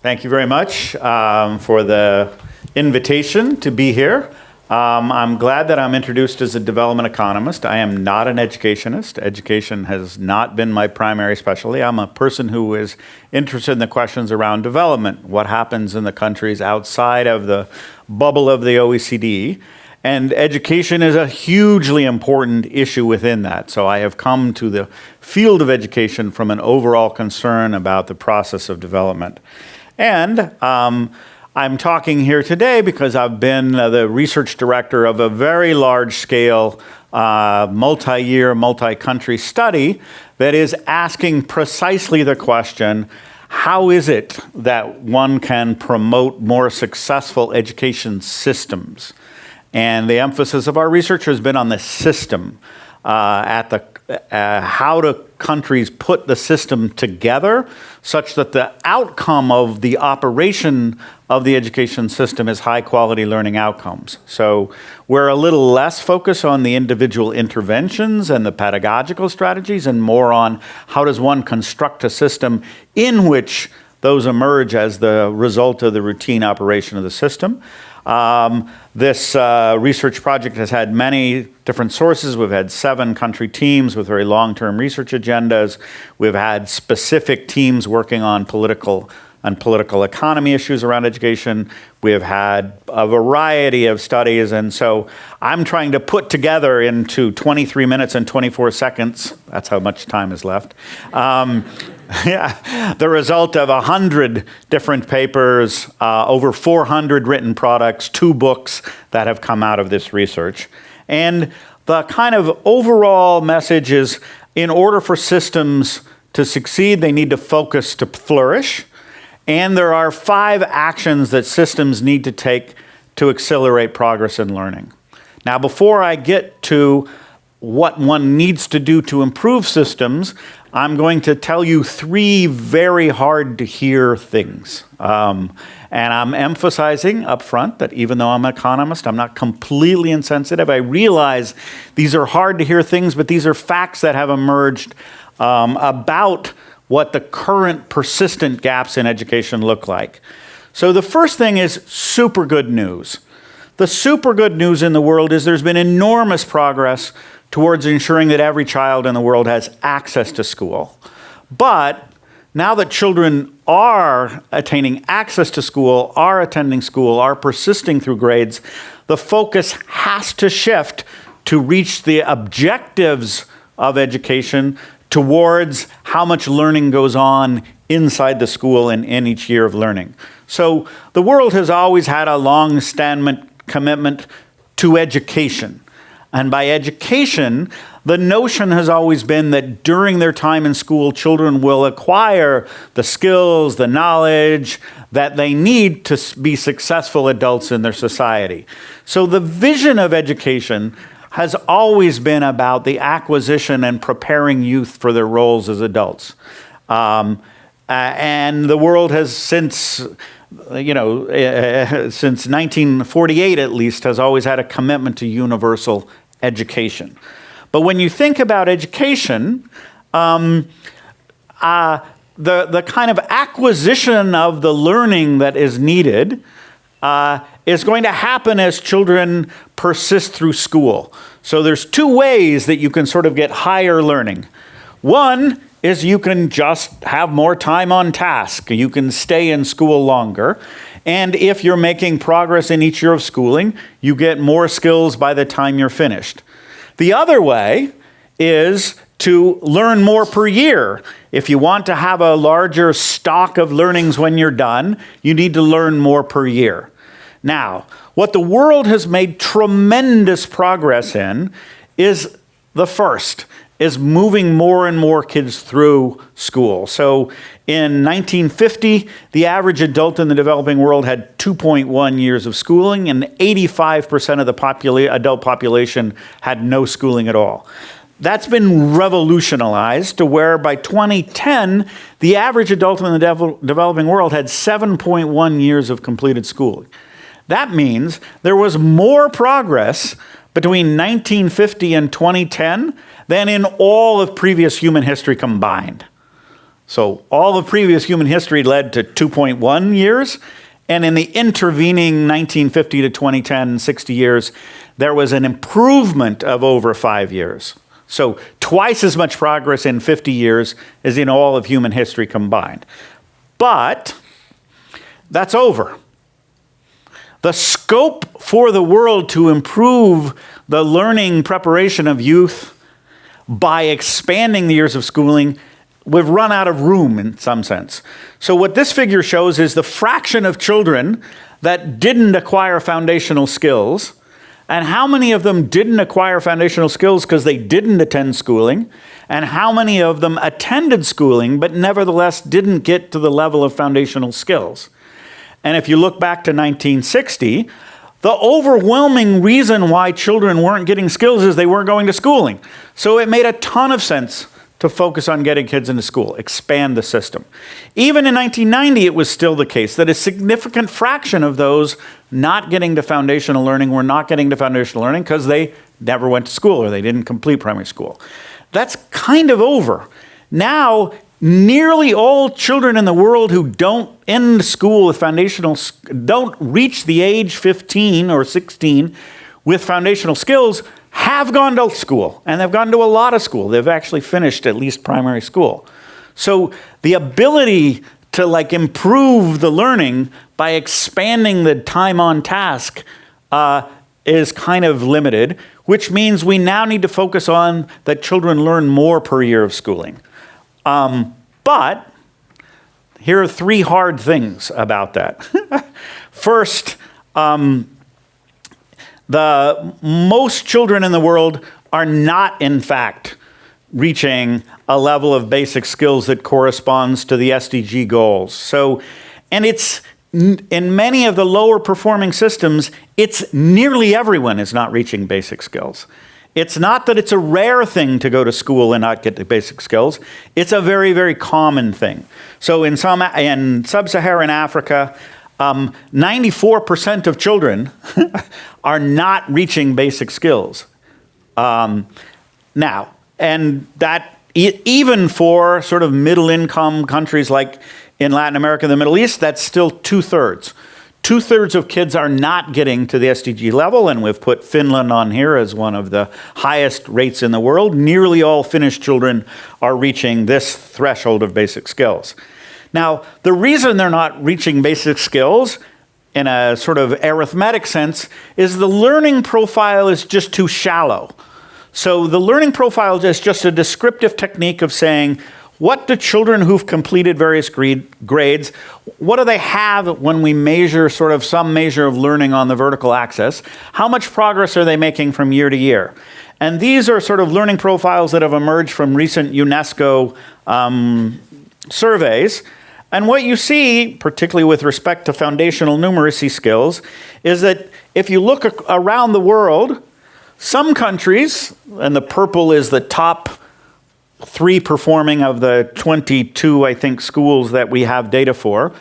Thank you very much for the invitation to be here. I'm glad that I'm introduced as a development economist. I am not an educationist. Education has not been my primary specialty. I'm a person who is interested in the questions around development, what happens in the countries outside of the bubble of the OECD. And education is a hugely important issue within that. So I have come to the field of education from an overall concern about the process of development. And I'm talking here today because I've been the research director of a very large-scale, multi-year, multi-country study that is asking precisely the question, how is it that one can promote more successful education systems? And the emphasis of our research has been on the system, how do countries put the system together such that the outcome of the operation of the education system is high quality learning outcomes. So we're a little less focused on the individual interventions and the pedagogical strategies and more on how does one construct a system in which those emerge as the result of the routine operation of the system. This research project has had many different sources. We've had 7 country teams with very long-term research agendas. We've had specific teams working on political economy issues around education. We've had a variety of studies, and so I'm trying to put together into 23 minutes and 24 seconds, that's how much time is left, the result of 100 different papers, over 400 written products, 2 books that have come out of this research. And the kind of overall message is, in order for systems to succeed, they need to focus to flourish. And there are 5 actions that systems need to take to accelerate progress in learning. Now, before I get to what one needs to do to improve systems, I'm going to tell you 3 very hard to hear things. And I'm emphasizing up front that even though I'm an economist, I'm not completely insensitive. I realize these are hard to hear things, but these are facts that have emerged about what the current persistent gaps in education look like. So the first thing is super good news. The super good news in the world is there's been enormous progress towards ensuring that every child in the world has access to school. But now that children are attaining access to school, are attending school, are persisting through grades, the focus has to shift to reach the objectives of education towards how much learning goes on inside the school and in each year of learning. So the world has always had a long-standing commitment to education. And by education, the notion has always been that during their time in school, children will acquire the skills, the knowledge that they need to be successful adults in their society. So the vision of education has always been about the acquisition and preparing youth for their roles as adults. And the world has since 1948 at least, has always had a commitment to universal education. But when you think about education, the kind of acquisition of the learning that is needed is going to happen as children persist through school. So there's 2 ways that you can sort of get higher learning. One is you can just have more time on task. You can stay in school longer. And if you're making progress in each year of schooling, you get more skills by the time you're finished. The other way is to learn more per year. If you want to have a larger stock of learnings when you're done, you need to learn more per year. Now, what the world has made tremendous progress in is the first, is moving more and more kids through school. So in 1950, the average adult in the developing world had 2.1 years of schooling, and 85% of the adult population had no schooling at all. That's been revolutionized to where by 2010, the average adult in the developing world had 7.1 years of completed schooling. That means there was more progress between 1950 and 2010 than in all of previous human history combined. So all of previous human history led to 2.1 years. And in the intervening 1950 to 2010, 60 years, there was an improvement of over 5 years. So twice as much progress in 50 years as in all of human history combined. But that's over. The scope for the world to improve the learning preparation of youth by expanding the years of schooling, we've run out of room in some sense. So what this figure shows is the fraction of children that didn't acquire foundational skills, and how many of them didn't acquire foundational skills because they didn't attend schooling, and how many of them attended schooling but nevertheless didn't get to the level of foundational skills. And if you look back to 1960, the overwhelming reason why children weren't getting skills is they weren't going to schooling. So it made a ton of sense to focus on getting kids into school, expand the system. Even in 1990, it was still the case that a significant fraction of those not getting to foundational learning were not getting to foundational learning because they never went to school or they didn't complete primary school. That's kind of over. Now, nearly all children in the world who don't end school with don't reach the age 15 or 16 with foundational skills have gone to school, and they've gone to a lot of school. They've actually finished at least primary school. So the ability to improve the learning by expanding the time on task is kind of limited, which means we now need to focus on that children learn more per year of schooling. But here are 3 hard things about that. First, most children in the world are not, in fact, reaching a level of basic skills that corresponds to the SDG goals. So, and it's in many of the lower performing systems, it's nearly everyone is not reaching basic skills. It's not that it's a rare thing to go to school and not get the basic skills. It's a very, very common thing. So in sub-Saharan Africa, 94% of children are not reaching basic skills. Now, and that even for sort of middle-income countries like in Latin America and the Middle East, that's still 2/3. 2/3 of kids are not getting to the SDG level, and we've put Finland on here as one of the highest rates in the world. Nearly all Finnish children are reaching this threshold of basic skills. Now, the reason they're not reaching basic skills in a sort of arithmetic sense is the learning profile is just too shallow. So the learning profile is just a descriptive technique of saying, what do children who've completed various grades, what do they have when we measure sort of some measure of learning on the vertical axis? How much progress are they making from year to year? And these are sort of learning profiles that have emerged from recent UNESCO surveys. And what you see, particularly with respect to foundational numeracy skills, is that if you look around the world, some countries, and the purple is the top 3 performing of the 22, I think, schools that we have data for.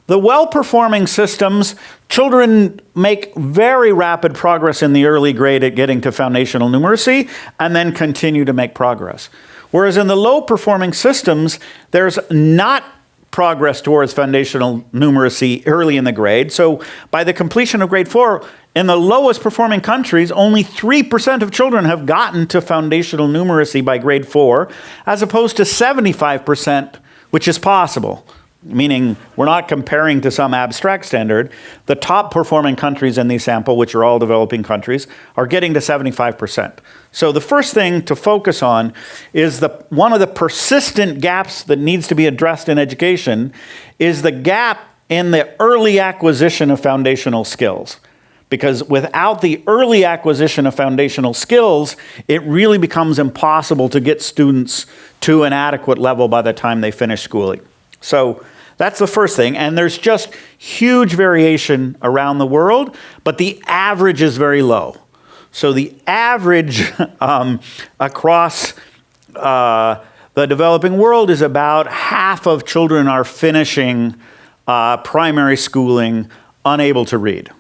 The well-performing systems, children make very rapid progress in the early grade at getting to foundational numeracy and then continue to make progress. Whereas in the low-performing systems, there's not progress towards foundational numeracy early in the grade. So by the completion of grade 4, in the lowest performing countries, only 3% of children have gotten to foundational numeracy by grade 4, as opposed to 75%, which is possible. Meaning we're not comparing to some abstract standard. The top performing countries in the sample, which are all developing countries, are getting to 75%. So the first thing to focus on is one of the persistent gaps that needs to be addressed in education is the gap in the early acquisition of foundational skills. Because without the early acquisition of foundational skills, it really becomes impossible to get students to an adequate level by the time they finish schooling. So that's the first thing. And there's just huge variation around the world, but the average is very low. So the average across the developing world is about half of children are finishing primary schooling unable to read.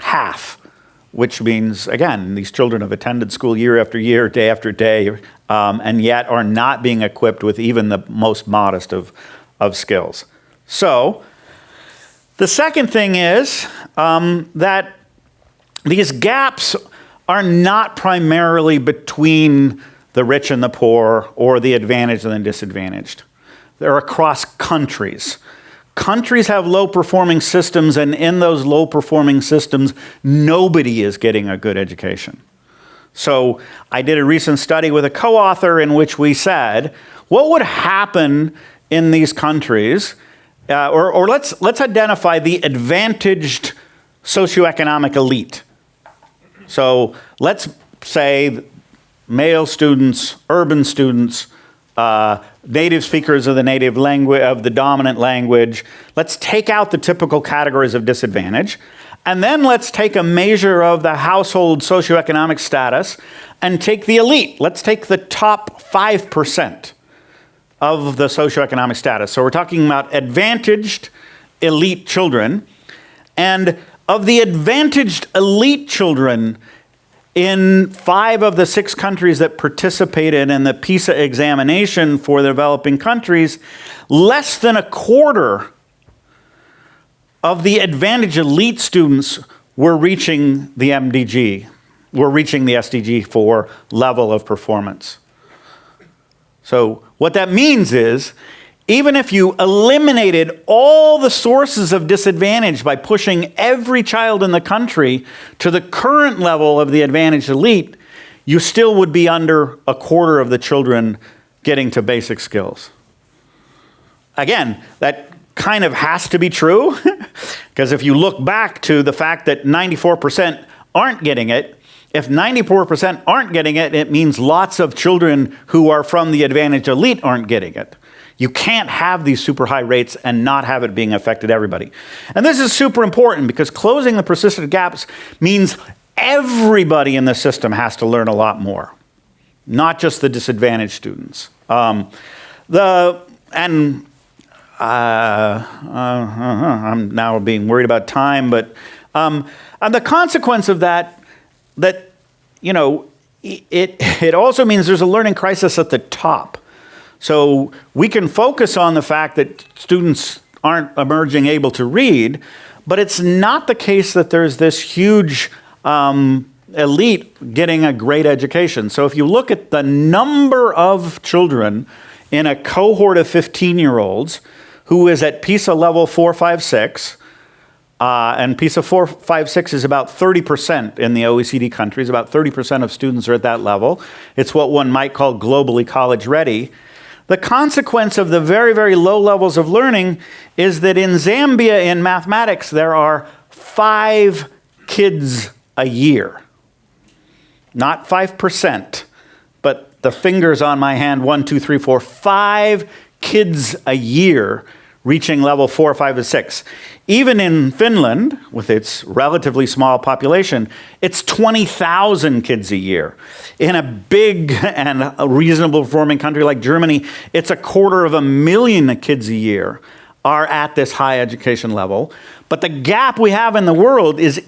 Half. which means, again, these children have attended school year after year, day after day, and yet are not being equipped with even the most modest of skills. So, the second thing is that these gaps are not primarily between the rich and the poor or the advantaged and the disadvantaged. They're across countries. Countries have low-performing systems, and in those low-performing systems, nobody is getting a good education. So I did a recent study with a co-author in which we said, what would happen in these countries, or let's identify the advantaged socioeconomic elite. So let's say male students, urban students, native speakers of the native language, of the dominant language. Let's take out the typical categories of disadvantage. And then let's take a measure of the household socioeconomic status and take the elite. Let's take the top 5% of the socioeconomic status. So we're talking about advantaged elite children. And of the advantaged elite children, in 5 of the 6 countries that participated in the PISA examination for the developing countries, less than a quarter of the advantaged elite students were reaching the MDG, were reaching the SDG 4 level of performance. So what that means is, even if you eliminated all the sources of disadvantage by pushing every child in the country to the current level of the advantaged elite, you still would be under a quarter of the children getting to basic skills. Again, that kind of has to be true, because if you look back to the fact that 94% aren't getting it, if 94% aren't getting it, it means lots of children who are from the advantaged elite aren't getting it. You can't have these super high rates and not have it being affected everybody. And this is super important because closing the persistent gaps means everybody in the system has to learn a lot more, not just the disadvantaged students. I'm now being worried about time, but and the consequence of that, you know, it also means there's a learning crisis at the top. So we can focus on the fact that students aren't emerging able to read, but it's not the case that there's this huge elite getting a great education. So if you look at the number of children in a cohort of 15-year-olds who is at PISA level 4, 5, 6, and PISA 4, 5, 6 is about 30% in the OECD countries. About 30% of students are at that level. It's what one might call globally college ready. The consequence of the very, very low levels of learning is that in Zambia, in mathematics, there are 5 kids a year. Not 5%, but the fingers on my hand, 1, 2, 3, 4, 5 kids a year reaching level 4, 5, and 6. Even in Finland, with its relatively small population, it's 20,000 kids a year. In a big and a reasonable performing country like Germany, it's 250,000 kids a year are at this high education level. But the gap we have in the world is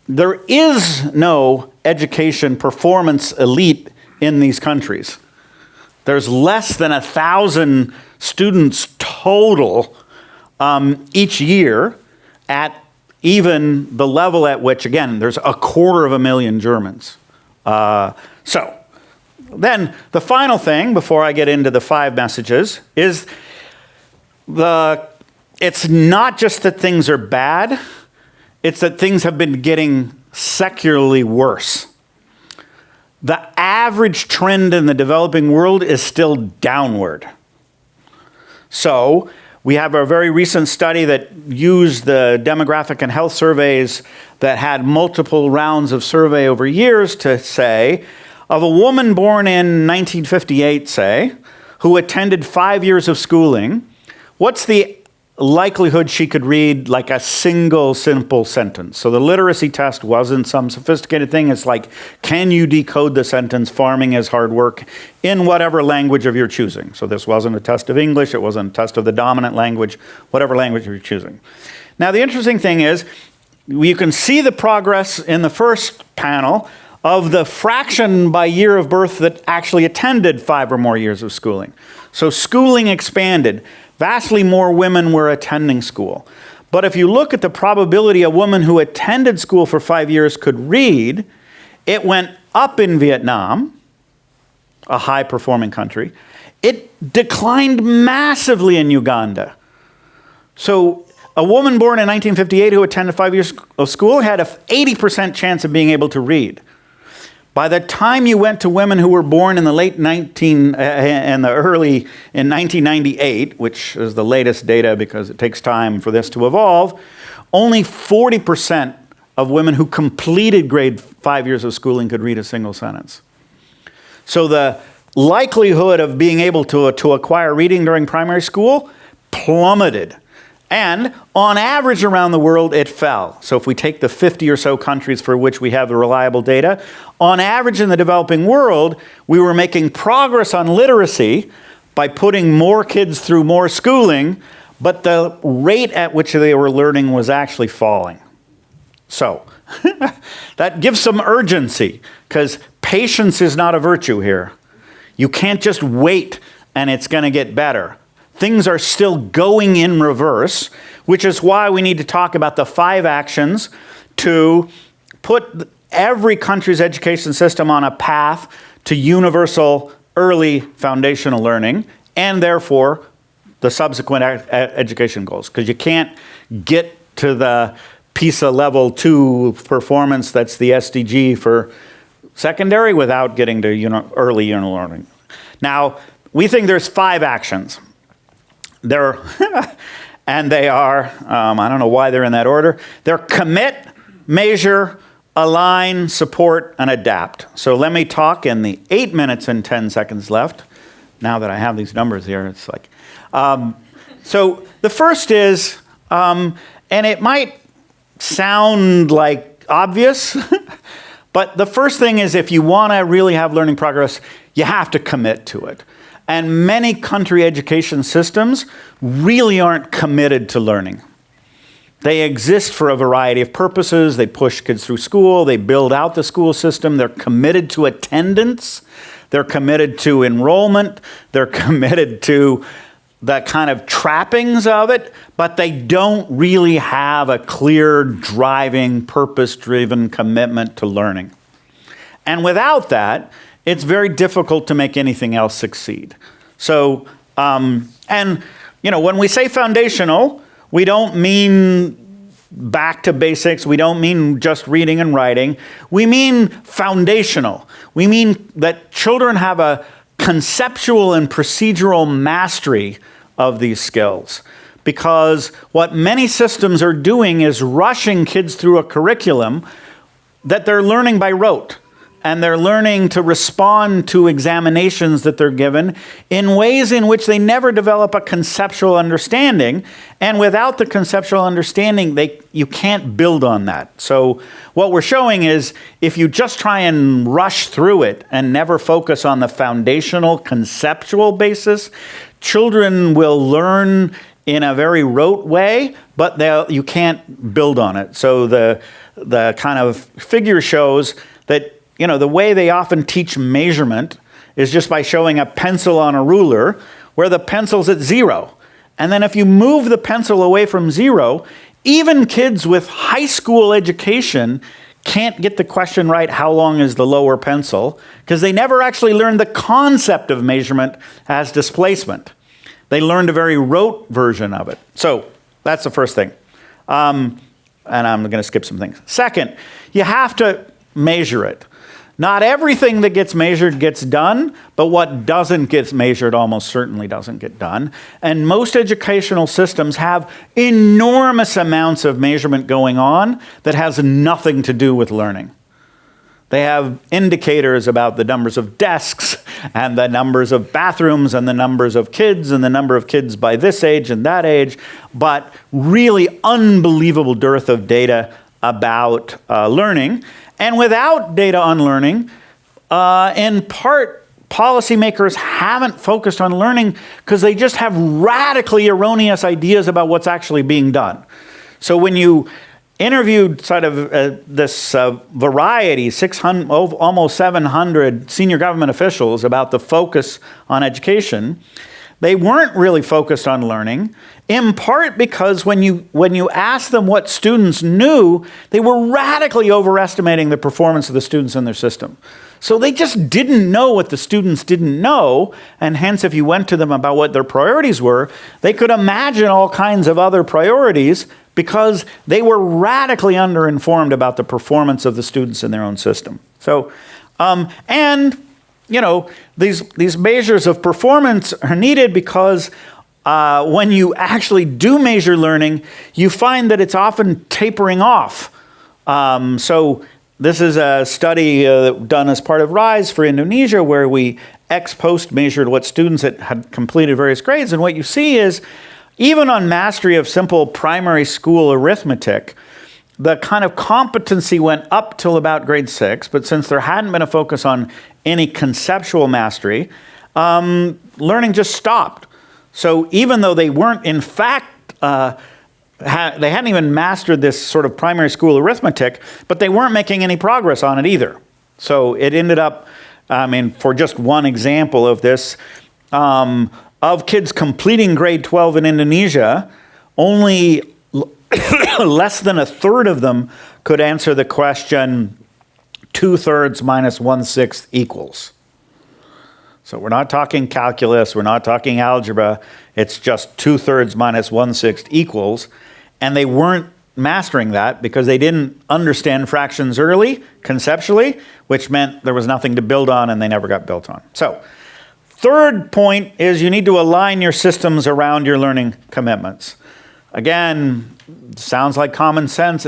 there is no education performance elite in these countries. There's less than 1,000 students total each year at even the level at which, again, there's 250,000 Germans. So then the final thing, before I get into the 5 messages, is it's not just that things are bad, it's that things have been getting secularly worse. The average trend in the developing world is still downward. So we have a very recent study that used the demographic and health surveys that had multiple rounds of survey over years to say, of a woman born in 1958, say, who attended 5 years of schooling, what's the likelihood she could read like a single simple sentence? So the literacy test wasn't some sophisticated thing. It's like, can you decode the sentence, farming is hard work, in whatever language of your choosing? So this wasn't a test of English, it wasn't a test of the dominant language, whatever language you're choosing. Now the interesting thing is, you can see the progress in the first panel of the fraction by year of birth that actually attended 5 or more years of schooling. So schooling expanded. Vastly more women were attending school. But if you look at the probability a woman who attended school for 5 years could read, it went up in Vietnam, a high-performing country. It declined massively in Uganda. So a woman born in 1958 who attended 5 years of school had an 80% chance of being able to read. By the time you went to women who were born in the in 1998, which is the latest data because it takes time for this to evolve, only 40% of women who completed grade 5 years of schooling could read a single sentence. So the likelihood of being able to acquire reading during primary school plummeted. And on average around the world, it fell. So if we take the 50 or so countries for which we have the reliable data, on average in the developing world, we were making progress on literacy by putting more kids through more schooling, but the rate at which they were learning was actually falling. So that gives some urgency, because patience is not a virtue here. You can't just wait and it's going to get better. Things are still going in reverse, which is why we need to talk about the 5 actions to put every country's education system on a path to universal early foundational learning, and therefore the subsequent education goals. Because you can't get to the PISA level 2 performance, that's the SDG for secondary, without getting to early learning. Now, we think there's 5 actions. And they are, I don't know why they're in that order. They're commit, measure, align, support, and adapt. So let me talk in the 8 minutes and 10 seconds left. Now that I have these numbers here, it's like. So the first is, and it might sound like obvious, but the first thing is if you want to really have learning progress, you have to commit to it. And many country education systems really aren't committed to learning. They exist for a variety of purposes. They push kids through school. They build out the school system. They're committed to attendance. They're committed to enrollment. They're committed to the kind of trappings of it, but they don't really have a clear, driving, purpose-driven commitment to learning. And without that, it's very difficult to make anything else succeed. So, when we say foundational, we don't mean back to basics. We don't mean just reading and writing. We mean foundational. We mean that children have a conceptual and procedural mastery of these skills. Because what many systems are doing is rushing kids through a curriculum that they're learning by rote. And they're learning to respond to examinations that they're given in ways in which they never develop a conceptual understanding. And without the conceptual understanding, you can't build on that. So what we're showing is if you just try and rush through it and never focus on the foundational conceptual basis, children will learn in a very rote way, but you can't build on it. So the kind of figure shows that the way they often teach measurement is just by showing a pencil on a ruler where the pencil's at 0. And then if you move the pencil away from 0, even kids with high school education can't get the question right, how long is the lower pencil? Because they never actually learned the concept of measurement as displacement. They learned a very rote version of it. So that's the first thing. And I'm going to skip some things. Second, you have to measure it. Not everything that gets measured gets done, but what doesn't get measured almost certainly doesn't get done. And most educational systems have enormous amounts of measurement going on that has nothing to do with learning. They have indicators about the numbers of desks and the numbers of bathrooms and the numbers of kids and the number of kids by this age and that age, but really unbelievable dearth of data about learning. And without data on learning, in part, policymakers haven't focused on learning because they just have radically erroneous ideas about what's actually being done. So when you interviewed sort of this variety, 600, almost 700 senior government officials about the focus on education, they weren't really focused on learning, in part because when you asked them what students knew, they were radically overestimating the performance of the students in their system. So they just didn't know what the students didn't know, and hence if you went to them about what their priorities were, they could imagine all kinds of other priorities because they were radically underinformed about the performance of the students in their own system. So, these measures of performance are needed because when you actually do measure learning, you find that it's often tapering off. So this is a study done as part of RISE for Indonesia, where we ex post measured what students had completed various grades. And what you see is, even on mastery of simple primary school arithmetic, the kind of competency went up till about grade 6, but since there hadn't been a focus on any conceptual mastery, learning just stopped. So even though they weren't, in fact, they hadn't even mastered this sort of primary school arithmetic, but they weren't making any progress on it either. So it ended up, for just one example of this, of kids completing grade 12 in Indonesia, only less than a third of them could answer the question 2/3 minus 1/6 equals. So we're not talking calculus, we're not talking algebra, it's just 2/3 minus 1/6 equals. And they weren't mastering that because they didn't understand fractions early, conceptually, which meant there was nothing to build on and they never got built on. So, third point is you need to align your systems around your learning commitments. Again, sounds like common sense,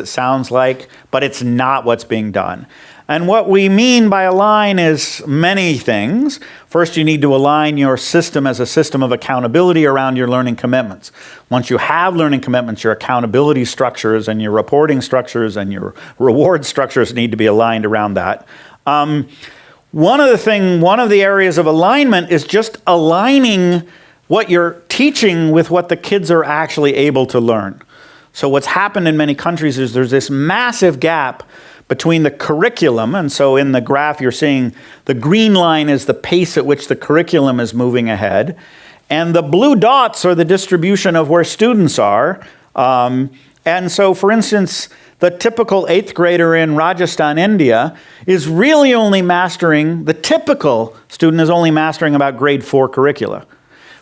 but it's not what's being done. And what we mean by align is many things. First, you need to align your system as a system of accountability around your learning commitments. Once you have learning commitments, your accountability structures and your reporting structures and your reward structures need to be aligned around that. One of the areas of alignment is just aligning what you're teaching with what the kids are actually able to learn. So what's happened in many countries is there's this massive gap between the curriculum, and so in the graph you're seeing the green line is the pace at which the curriculum is moving ahead, and the blue dots are the distribution of where students are. And so, for instance, the typical 8th grader in Rajasthan, India, is really only mastering, the typical student is only mastering about grade 4 curricula.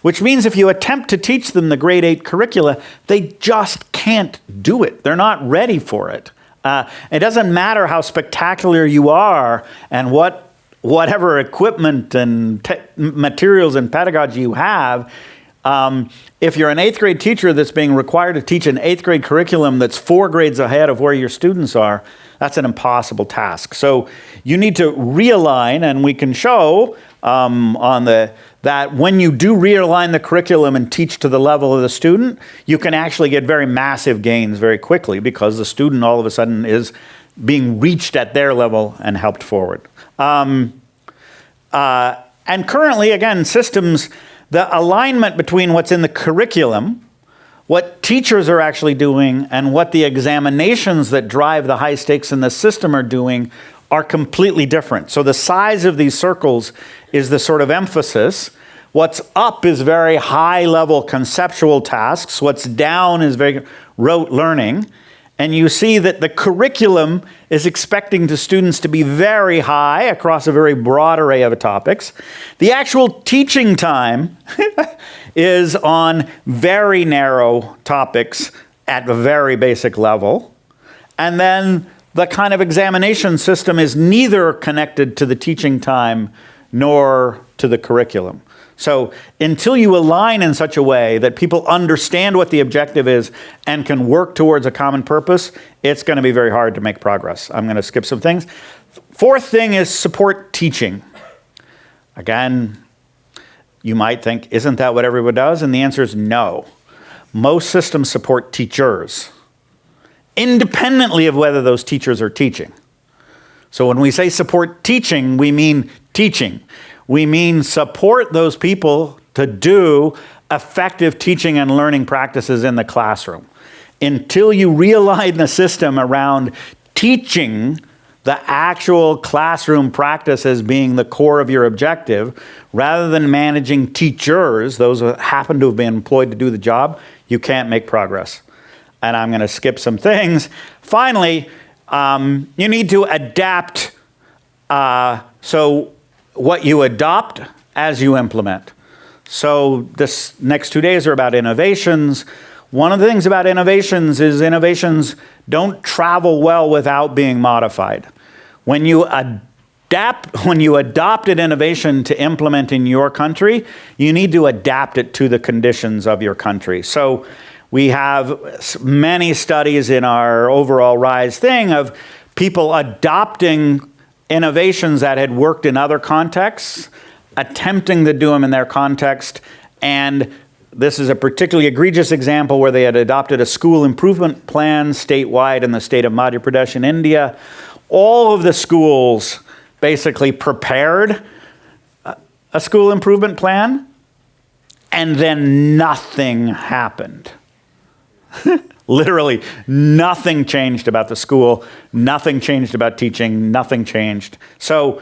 Which means if you attempt to teach them the grade 8 curricula, they just can't do it. They're not ready for it. It doesn't matter how spectacular you are and whatever equipment and materials and pedagogy you have. If you're an 8th grade teacher that's being required to teach an 8th grade curriculum that's 4 grades ahead of where your students are, that's an impossible task. So you need to realign, and we can show that when you do realign the curriculum and teach to the level of the student, you can actually get very massive gains very quickly because the student all of a sudden is being reached at their level and helped forward. And currently, again, systems, the alignment between what's in the curriculum, what teachers are actually doing, and what the examinations that drive the high stakes in the system are doing are completely different. So the size of these circles is the sort of emphasis. What's up is very high-level conceptual tasks. What's down is very rote learning. And you see that the curriculum is expecting the students to be very high across a very broad array of topics. The actual teaching time is on very narrow topics at a very basic level. And then the kind of examination system is neither connected to the teaching time nor to the curriculum. So until you align in such a way that people understand what the objective is and can work towards a common purpose, it's going to be very hard to make progress. I'm going to skip some things. Fourth thing is support teaching. Again, you might think, isn't that what everyone does? And the answer is no. Most systems support teachers, independently of whether those teachers are teaching. So when we say support teaching, we mean teaching. We mean support those people to do effective teaching and learning practices in the classroom. until you realign the system around teaching the actual classroom practice as being the core of your objective, rather than managing teachers, those who happen to have been employed to do the job, you can't make progress. And I'm going to skip some things. Finally, you need to adapt. So what you adopt as you implement. So this next 2 days are about innovations. One of the things about innovations is innovations don't travel well without being modified. When you adopt an innovation to implement in your country, you need to adapt it to the conditions of your country. So we have many studies in our overall RISE thing of people adopting innovations that had worked in other contexts, attempting to do them in their context, and this is a particularly egregious example where they had adopted a school improvement plan statewide in the state of Madhya Pradesh in India. All of the schools basically prepared a school improvement plan, and then nothing happened. Literally, nothing changed about the school, nothing changed about teaching, nothing changed. So,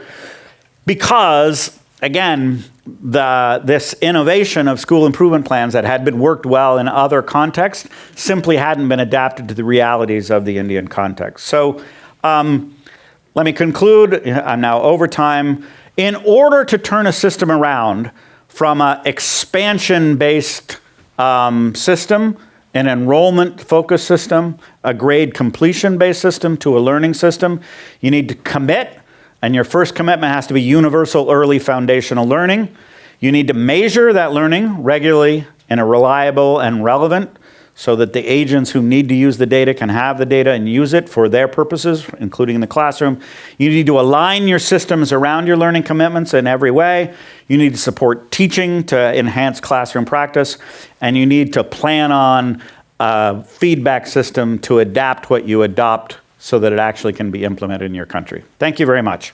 because, again, this innovation of school improvement plans that had been worked well in other contexts simply hadn't been adapted to the realities of the Indian context. So, let me conclude. I'm now over time. In order to turn a system around from an expansion-based system, an enrollment-focused system, a grade completion-based system to a learning system, you need to commit, and your first commitment has to be universal early foundational learning. You need to measure that learning regularly in a reliable and relevant so that the agents who need to use the data can have the data and use it for their purposes, including in the classroom. You need to align your systems around your learning commitments in every way. You need to support teaching to enhance classroom practice. And you need to plan on a feedback system to adapt what you adopt so that it actually can be implemented in your country. Thank you very much.